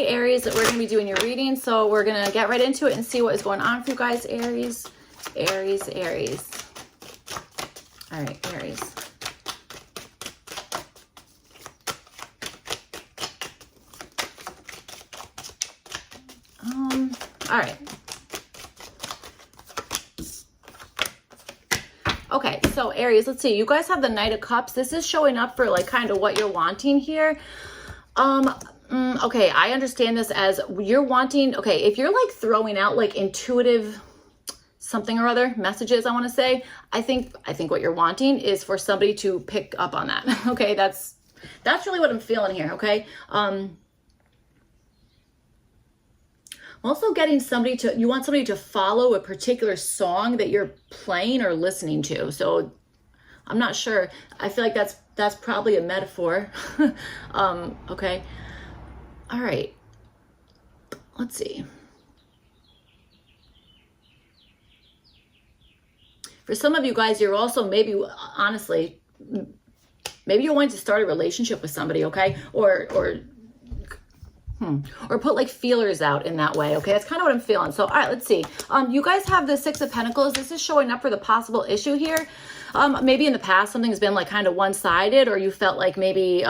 today, Aries, we're going to be doing your reading. So we're going to get right into it and see what is going on for you guys, Aries. Aries, Aries. All right, Aries. All right. Okay, so Aries, let's see. You guys have the Knight of Cups. This is showing up for like kind of what you're wanting here. Okay, I understand this as you're wanting, okay, if you're like throwing out like intuitive something or other messages, I want to say, I think what you're wanting is for somebody to pick up on that. Okay, that's really what I'm feeling here, okay? I'm also getting you want somebody to follow a particular song that you're playing or listening to. So I'm not sure. I feel like that's probably a metaphor. Okay. All right. Let's see. For some of you guys, you're also maybe, honestly, maybe you're wanting to start a relationship with somebody, okay? Or put like feelers out in that way, okay? That's kind of what I'm feeling. So, all right, let's see. You guys have the Six of Pentacles. This is showing up for the possible issue here. Maybe in the past, something's been like kind of one-sided, or you felt like maybe,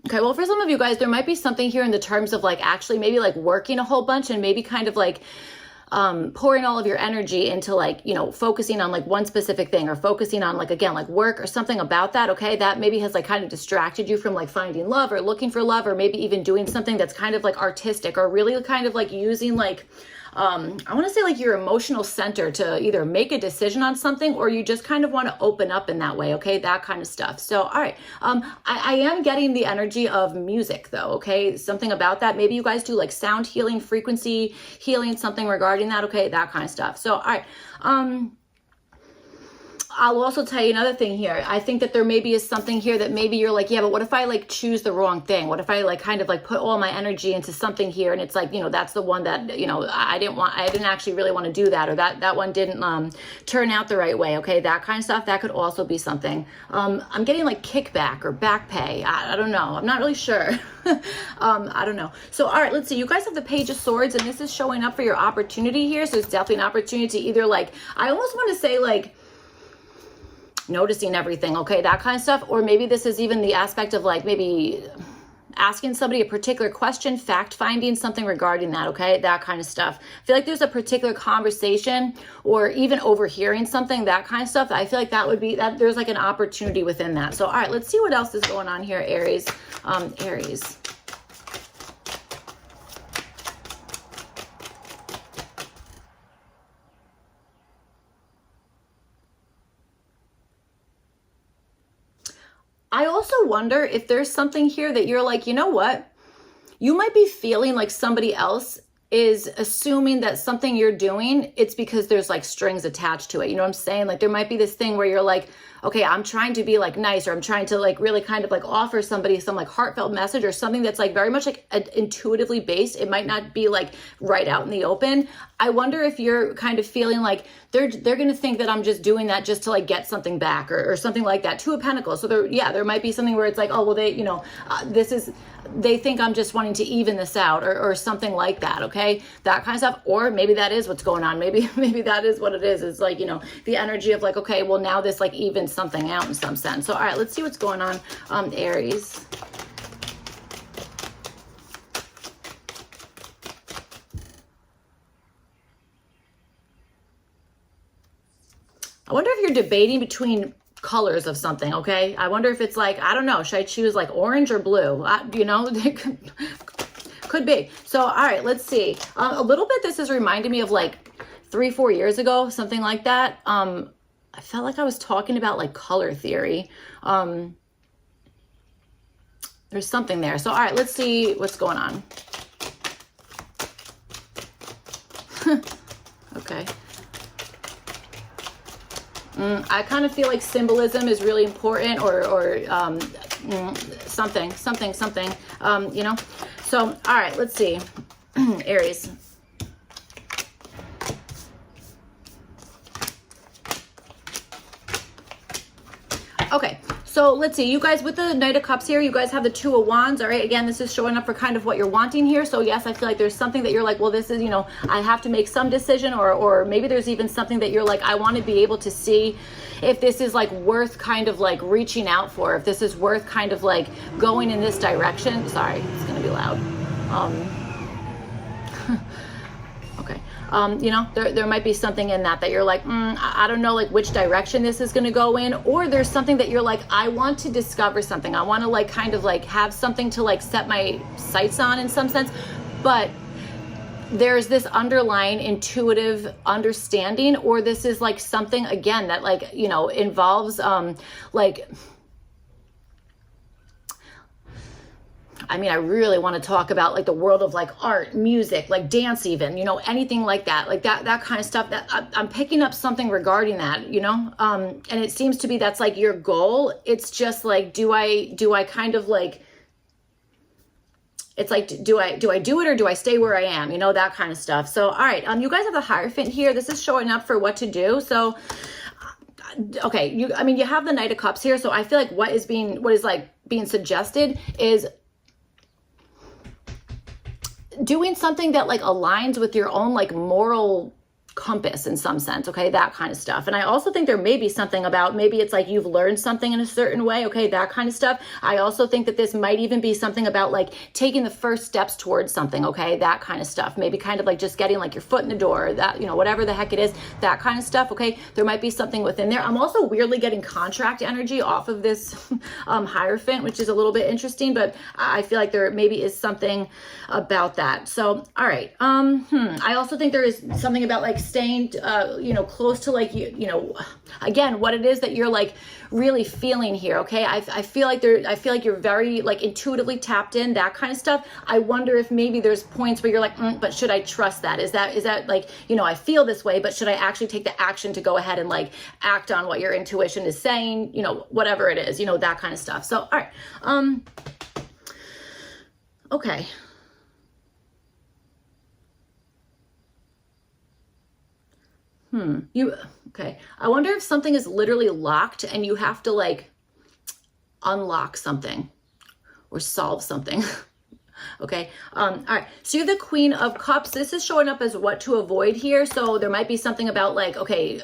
Okay, well, for some of you guys, there might be something here in the terms of like actually maybe like working a whole bunch and maybe kind of like pouring all of your energy into like, you know, focusing on like one specific thing or focusing on like, again, like work or something about that. Okay. That maybe has like kind of distracted you from like finding love or looking for love, or maybe even doing something that's kind of like artistic or really kind of like using like, I want to say like your emotional center to either make a decision on something, or you just kind of want to open up in that way. Okay. That kind of stuff. So, all right. I am getting the energy of music though. Okay. Something about that. Maybe you guys do like sound healing, frequency healing, something regarding that. Okay. That kind of stuff. So, all right. I'll also tell you another thing here. I think that there maybe is something here that maybe you're like, yeah, but what if I like choose the wrong thing? What if I like kind of like put all my energy into something here, and it's like, you know, that's the one that, you know, I didn't actually really want to do that, or that one didn't turn out the right way. Okay. That kind of stuff. That could also be something. I'm getting like kickback or back pay. I don't know. I'm not really sure. I don't know. So, all right, let's see. You guys have the Page of Swords, and this is showing up for your opportunity here. So it's definitely an opportunity to either like, I almost want to say like, noticing everything, okay, that kind of stuff. Or maybe this is even the aspect of like maybe asking somebody a particular question, fact finding something regarding that, okay, that kind of stuff. I feel like there's a particular conversation or even overhearing something, that kind of stuff. I feel like that would be that there's like an opportunity within that. So, all right, let's see what else is going on here, Aries. Aries. I also wonder if there's something here that you're like, you know what? You might be feeling like somebody else is assuming that something you're doing, it's because there's like strings attached to it. You know what I'm saying? Like there might be this thing where you're like, okay, I'm trying to be like nice, or I'm trying to like really kind of like offer somebody some like heartfelt message or something that's like very much like intuitively based. It might not be like right out in the open. I wonder if you're kind of feeling like they're going to think that I'm just doing that just to like get something back or something like that. Two of Pentacles. So there might be something where it's like, oh, well, they, you know, they think I'm just wanting to even this out or something like that. Okay. That kind of stuff. Or maybe that is what's going on. Maybe that is what it is. It's like, you know, the energy of like, okay, well now this like evens something out in some sense. So, all right, let's see what's going on. Aries. I wonder if you're debating between colors of something, okay? I wonder if it's like, I don't know, should I choose like orange or blue? You know, could be. So, all right, let's see. A little bit, this is reminding me of like 3-4 years ago, something like that. I felt like I was talking about like color theory. There's something there. So, all right, let's see what's going on. Okay. I kind of feel like symbolism is really important, or something, you know? So, all right, let's see. Aries. Okay, So let's see, you guys with the Knight of Cups here, you guys have the Two of Wands, all right? Again, this is showing up for kind of what you're wanting here. So yes, I feel like there's something that you're like, well, this is, you know, I have to make some decision, or maybe there's even something that you're like, I want to be able to see if this is like worth kind of like reaching out for, if this is worth kind of like going in this direction. Sorry, it's going to be loud. Okay. You know, there might be something in that you're like, I don't know like which direction this is going to go in, or there's something that you're like, I want to discover something. I want to like kind of like have something to like set my sights on in some sense, but there's this underlying intuitive understanding, or this is like something again that like, you know, involves like, I mean, I really want to talk about like the world of like art, music, like dance, even, you know, anything like that kind of stuff. That I'm picking up something regarding that, you know, and it seems to be that's like your goal. It's just like, do I kind of like, it's like, do I do it, or do I stay where I am? You know, that kind of stuff. So, all right. You guys have the Hierophant here. This is showing up for what to do. So, okay. You have the Knight of Cups here. So I feel like what is like being suggested is doing something that like aligns with your own like moral compass in some sense, okay, that kind of stuff. And I also think there may be something about, maybe it's like you've learned something in a certain way, okay, that kind of stuff. I also think that this might even be something about like taking the first steps towards something, okay, that kind of stuff. Maybe kind of like just getting like your foot in the door, that, you know, whatever the heck it is, that kind of stuff, okay. There might be something within there. I'm also weirdly getting contract energy off of this Hierophant, which is a little bit interesting, but I feel like there maybe is something about that. So, all right. I also think there is something about like staying, you know, close to like, you know, again, what it is that you're like really feeling here. Okay. I feel like you're very like intuitively tapped in, that kind of stuff. I wonder if maybe there's points where you're like, but should I trust that? Is that like, you know, I feel this way, but should I actually take the action to go ahead and like act on what your intuition is saying, you know, whatever it is, you know, that kind of stuff. So, all right. Okay. Okay. I wonder if something is literally locked and you have to like unlock something or solve something. Okay. All right. So you're the Queen of Cups. This is showing up as what to avoid here. So there might be something about like, okay,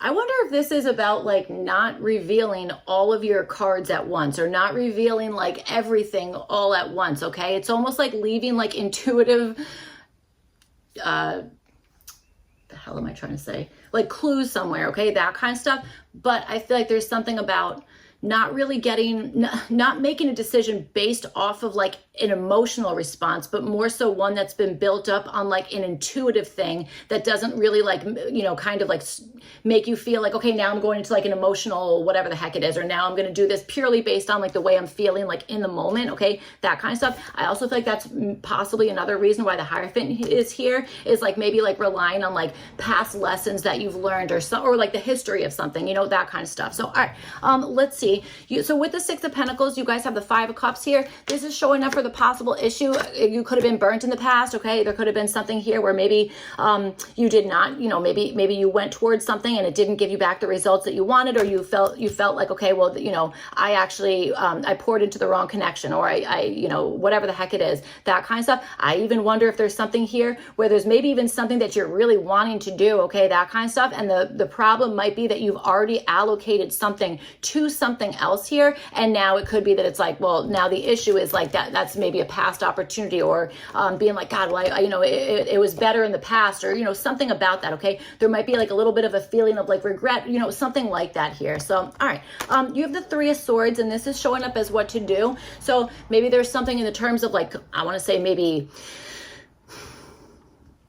I wonder if this is about like not revealing all of your cards at once, or not revealing like everything all at once. Okay. It's almost like leaving like intuitive, the hell am I trying to say? Like clues somewhere. Okay. That kind of stuff. But I feel like there's something about not really not making a decision based off of like an emotional response, but more so one that's been built up on like an intuitive thing that doesn't really like, you know, kind of like make you feel like, okay, now I'm going into like an emotional, whatever the heck it is, or now I'm going to do this purely based on like the way I'm feeling like in the moment. Okay. That kind of stuff. I also feel like that's possibly another reason why the Hierophant is here, is like maybe like relying on like past lessons that you've learned, or like the history of something, you know, that kind of stuff. So, all right, let's see. So with the Six of Pentacles, you guys have the Five of Cups here. This is showing up for the possible issue. You could have been burnt in the past. Okay. There could have been something here where maybe, you did not, you know, maybe you went towards something and it didn't give you back the results that you wanted, or you felt like, okay, well, you know, I actually, I poured into the wrong connection, or I, you know, whatever the heck it is, that kind of stuff. I even wonder if there's something here where there's maybe even something that you're really wanting to do. Okay. That kind of stuff. And the problem might be that you've already allocated something to something else here. And now it could be that it's like, well, now the issue is like that's maybe a past opportunity, or being like, God, well, you know, it was better in the past, or, you know, something about that. Okay. There might be like a little bit of a feeling of like regret, you know, something like that here. So, all right. You have the Three of Swords, and this is showing up as what to do. So maybe there's something in the terms of like, I want to say maybe,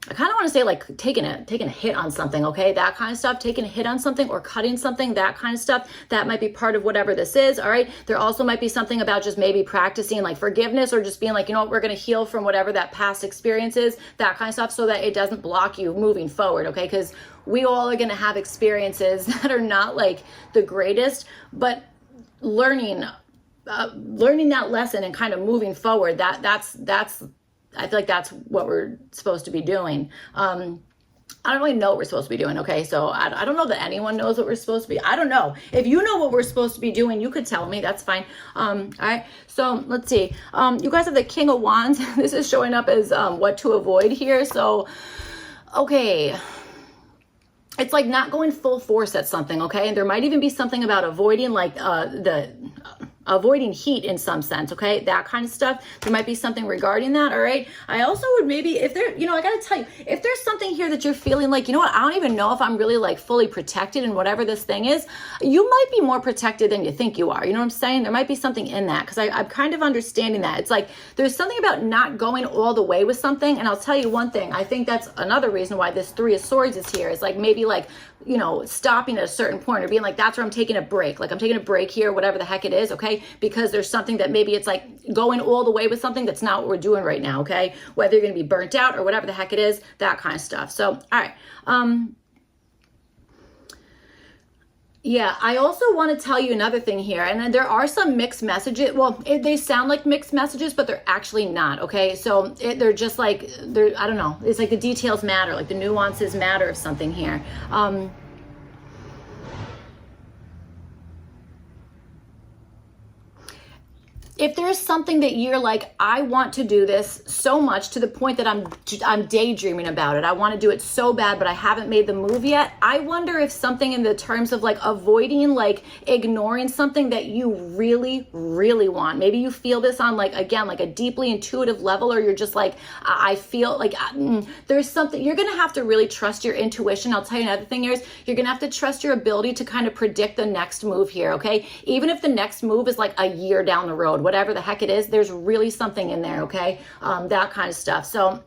I kind of want to say like taking a hit on something, okay? That kind of stuff, taking a hit on something or cutting something, that kind of stuff. That might be part of whatever this is, all right? There also might be something about just maybe practicing like forgiveness, or just being like, you know what, we're going to heal from whatever that past experience is, that kind of stuff, so that it doesn't block you moving forward, okay? Because we all are going to have experiences that are not like the greatest, but learning that lesson and kind of moving forward, that's I feel like that's what we're supposed to be doing. I don't really know what we're supposed to be doing, okay? So I don't know that anyone knows what we're supposed to be. I don't know. If you know what we're supposed to be doing, you could tell me. That's fine. All right. So let's see. You guys have the King of Wands. This is showing up as what to avoid here. So, okay. It's like not going full force at something, okay? And there might even be something about avoiding like avoiding heat in some sense, okay? That kind of stuff. There might be something regarding that, all right? I also would maybe, if there, I gotta tell you, if there's something here that you're feeling like, you know what, I don't even know if I'm really like fully protected in whatever this thing is, you might be more protected than you think you are. You know what I'm saying? There might be something in that, because I'm kind of understanding that. It's like, there's something about not going all the way with something, and I'll tell you one thing, I think that's another reason why this Three of Swords is here, is like maybe like, stopping at a certain point or being like, that's where I'm taking a break. Like I'm taking a break here, whatever the heck it is, okay? Because there's something that maybe it's like going all the way with something that's not what we're doing right now, okay? Whether you're going to be burnt out or whatever the heck it is, that kind of stuff. So, all right. Yeah, I also want to tell you another thing here, and then there are some mixed messages. Well, they sound like mixed messages, but they're actually not, okay? So they're just like, I don't know. It's like the details matter, like the nuances matter of something here. If there's something that you're like, I want to do this so much to the point that I'm daydreaming about it. I want to do it so bad, but I haven't made the move yet. I wonder if something in the terms of like avoiding, like ignoring something that you really, really want. Maybe you feel this on like, again, like a deeply intuitive level, or you're just like, I feel like there's something, you're going to have to really trust your intuition. I'll tell you another thing here is you're going to have to trust your ability to kind of predict the next move here. Okay. Even if the next move is like a year down the road, whatever the heck it is, there's really something in there, okay? That kind of stuff. So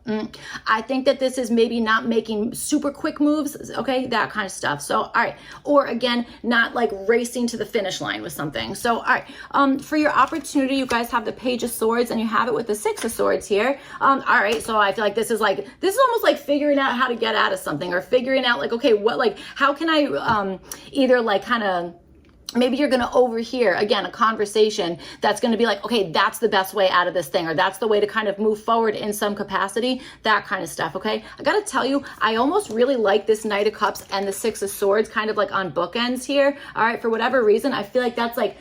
I think that this is maybe not making super quick moves, okay? That kind of stuff. So, all right. Or again, not like racing to the finish line with something. So, all right. For your opportunity, you guys have the Page of Swords and you have it with the Six of Swords here. All right. So I feel like this is almost like figuring out how to get out of something, or figuring out like, okay, how can I either like kind of, maybe you're going to overhear, again, a conversation that's going to be like, okay, that's the best way out of this thing, or that's the way to kind of move forward in some capacity, that kind of stuff, okay? I got to tell you, I almost really like this Knight of Cups and the Six of Swords kind of like on bookends here, all right? For whatever reason, I feel like that's like,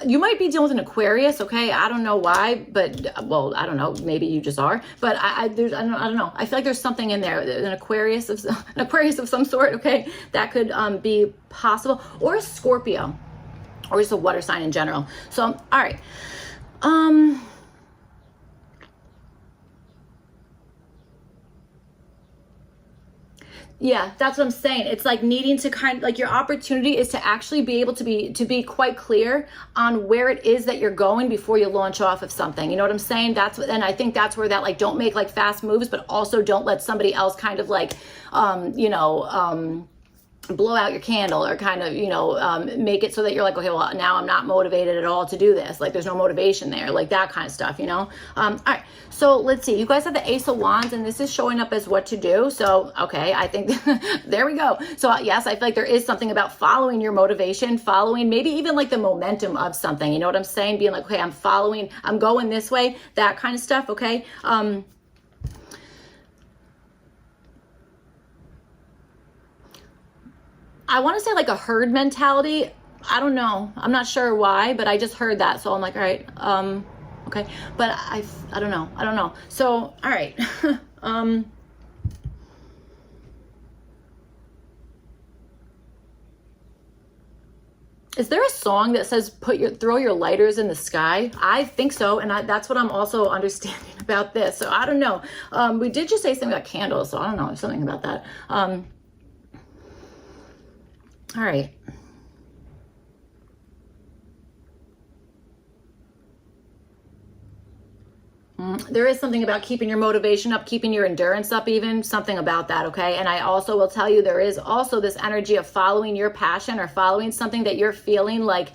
you might be dealing with an Aquarius, okay? I don't know why, but, well, I don't know. Maybe you just are. But I don't know. I feel like there's something in there, an Aquarius of some sort, okay? That could be possible. Or a Scorpio, or just a water sign in general. So, all right. Yeah, that's what I'm saying. It's like needing to kind of like, your opportunity is to actually be able to be quite clear on where it is that you're going before you launch off of something. You know what I'm saying? And I think that's where that like, don't make like fast moves, but also don't let somebody else kind of like, blow out your candle, or kind of, make it so that you're like, okay, well, now I'm not motivated at all to do this. Like there's no motivation there, like that kind of stuff, All right. So let's see, you guys have the Ace of Wands, and this is showing up as what to do. So, okay, I think there we go. So yes, I feel like there is something about following your motivation, following maybe even like the momentum of something. You know what I'm saying? Being like, okay, I'm going this way, that kind of stuff. Okay. I want to say like a herd mentality. I don't know. I'm not sure why, but I just heard that. So I'm like, all right. Okay. But I don't know. I don't know. So, all right. Is there a song that says throw your lighters in the sky? I think so. And that's what I'm also understanding about this. So I don't know. We did just say something about candles. So I don't know. There's something about that. All right. There is something about keeping your motivation up, keeping your endurance up, even something about that. Okay. And I also will tell you, there is also this energy of following your passion, or following something that you're feeling like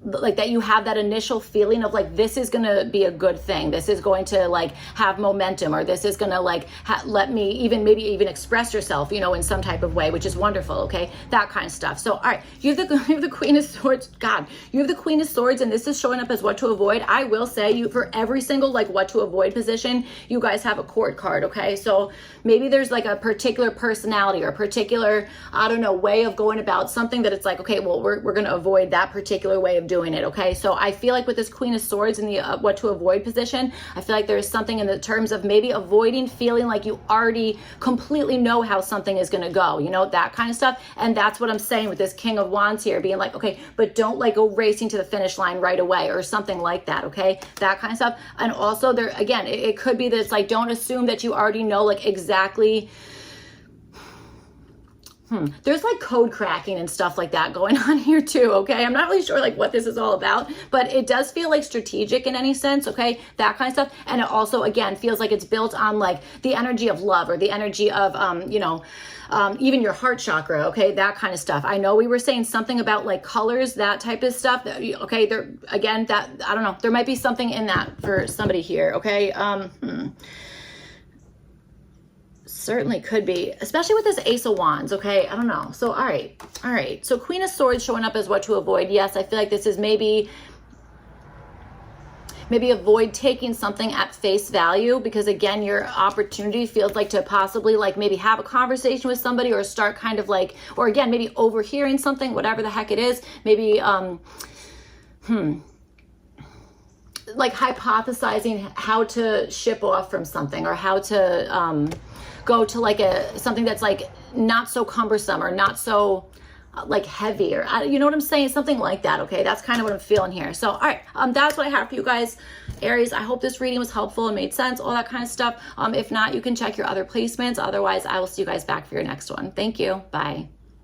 like that you have that initial feeling of like, this is going to be a good thing. This is going to like have momentum, or this is going to like let me even maybe even express yourself, you know, in some type of way, which is wonderful. Okay. That kind of stuff. So, all right, you have the Queen of Swords. God, you have the Queen of Swords, and this is showing up as what to avoid. I will say, you, for every single like what to avoid position, you guys have a Court card. Okay. So maybe there's like a particular personality or a particular, I don't know, way of going about something that it's like, okay, well, we're going to avoid that particular way of doing it. Okay. So I feel like with this Queen of Swords in the what to avoid position, I feel like there's something in the terms of maybe avoiding feeling like you already completely know how something is going to go, you know, that kind of stuff. And that's what I'm saying with this King of Wands here, being like, okay, but don't like go racing to the finish line right away or something like that. Okay. That kind of stuff. And also there, again, it could be that it's like, don't assume that you already know like exactly. There's like code cracking and stuff like that going on here too, okay? I'm not really sure like what this is all about, but it does feel like strategic in any sense, okay? That kind of stuff. And it also, again, feels like it's built on like the energy of love or the energy of, you know, even your heart chakra, okay? That kind of stuff. I know we were saying something about like colors, that type of stuff. Okay, there, again, that, I don't know. There might be something in that for somebody here, okay? Certainly could be, especially with this Ace of Wands, okay? I don't know. So, all right. So Queen of Swords showing up as what to avoid. Yes, I feel like this is maybe avoid taking something at face value, because again, your opportunity feels like to possibly like maybe have a conversation with somebody or start kind of like, or again, maybe overhearing something, whatever the heck it is, maybe, like hypothesizing how to ship off from something, or how to, go to like something that's like not so cumbersome or not so like heavy, or you know what I'm saying? Something like that. Okay. That's kind of what I'm feeling here. So, all right. That's what I have for you guys, Aries. I hope this reading was helpful and made sense, all that kind of stuff. If not, you can check your other placements. Otherwise, I will see you guys back for your next one. Thank you. Bye.